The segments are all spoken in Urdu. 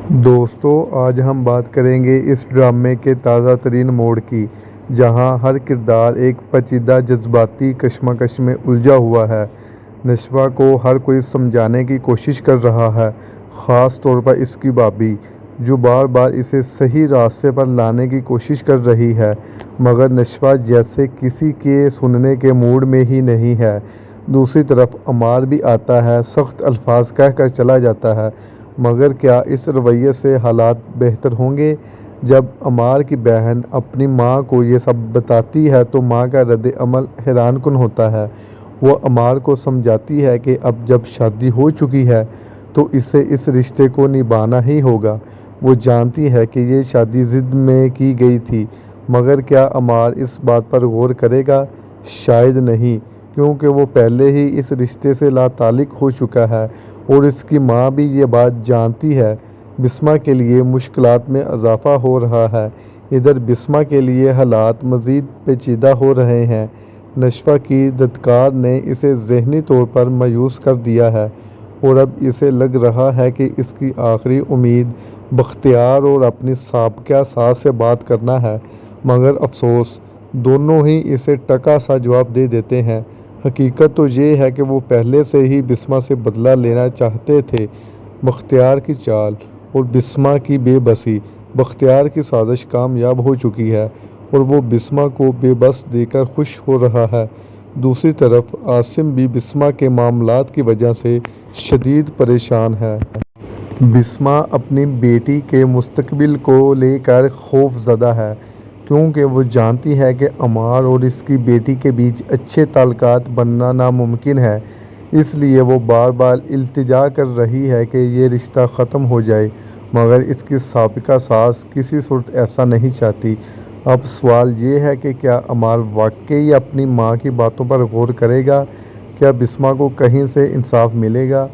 دوستو آج ہم بات کریں گے اس ڈرامے کے تازہ ترین موڑ کی، جہاں ہر کردار ایک پیچیدہ جذباتی کشمکش میں الجھا ہوا ہے۔ نشوہ کو ہر کوئی سمجھانے کی کوشش کر رہا ہے، خاص طور پر اس کی بھابھی، جو بار بار اسے صحیح راستے پر لانے کی کوشش کر رہی ہے، مگر نشوہ جیسے کسی کے سننے کے موڈ میں ہی نہیں ہے۔ دوسری طرف عمار بھی آتا ہے، سخت الفاظ کہہ کر چلا جاتا ہے، مگر کیا اس رویے سے حالات بہتر ہوں گے؟ جب عمار کی بہن اپنی ماں کو یہ سب بتاتی ہے تو ماں کا رد عمل حیران کن ہوتا ہے۔ وہ عمار کو سمجھاتی ہے کہ اب جب شادی ہو چکی ہے تو اسے اس رشتے کو نبھانا ہی ہوگا۔ وہ جانتی ہے کہ یہ شادی ضد میں کی گئی تھی، مگر کیا عمار اس بات پر غور کرے گا؟ شاید نہیں، کیونکہ وہ پہلے ہی اس رشتے سے لاتعلق ہو چکا ہے اور اس کی ماں بھی یہ بات جانتی ہے۔ بسمہ کے لیے مشکلات میں اضافہ ہو رہا ہے۔ ادھر بسمہ کے لیے حالات مزید پیچیدہ ہو رہے ہیں۔ نشوہ کی دھتکار نے اسے ذہنی طور پر مایوس کر دیا ہے اور اب اسے لگ رہا ہے کہ اس کی آخری امید بختیار اور اپنی سابقہ ساس سے بات کرنا ہے، مگر افسوس، دونوں ہی اسے ٹکا سا جواب دے دیتے ہیں۔ حقیقت تو یہ ہے کہ وہ پہلے سے ہی بسمہ سے بدلہ لینا چاہتے تھے۔ بختیار کی چال اور بسمہ کی بے بسی۔ بختیار کی سازش کامیاب ہو چکی ہے اور وہ بسمہ کو بے بس دیکھ کر خوش ہو رہا ہے۔ دوسری طرف عاصم بھی بسمہ کے معاملات کی وجہ سے شدید پریشان ہے۔ بسمہ اپنی بیٹی کے مستقبل کو لے کر خوف زدہ ہے، کیونکہ وہ جانتی ہے کہ عمار اور اس کی بیٹی کے بیچ اچھے تعلقات بننا ناممکن ہے۔ اس لیے وہ بار بار التجا کر رہی ہے کہ یہ رشتہ ختم ہو جائے، مگر اس کی سابقہ ساس کسی صورت ایسا نہیں چاہتی۔ اب سوال یہ ہے کہ کیا عمار واقعی اپنی ماں کی باتوں پر غور کرے گا؟ کیا بسمہ کو کہیں سے انصاف ملے گا؟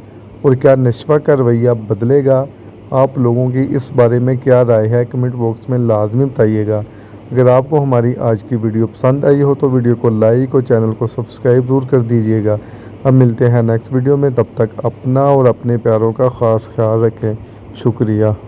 اور کیا نشوہ کا رویہ بدلے گا؟ آپ لوگوں کی اس بارے میں کیا رائے ہے؟ کمنٹ باکس میں لازمی بتائیے گا۔ اگر آپ کو ہماری آج کی ویڈیو پسند آئی ہو تو ویڈیو کو لائک اور چینل کو سبسکرائب ضرور کر دیجیے گا۔ اب ملتے ہیں نیکسٹ ویڈیو میں، تب تک اپنا اور اپنے پیاروں کا خاص خیال رکھیں۔ شکریہ۔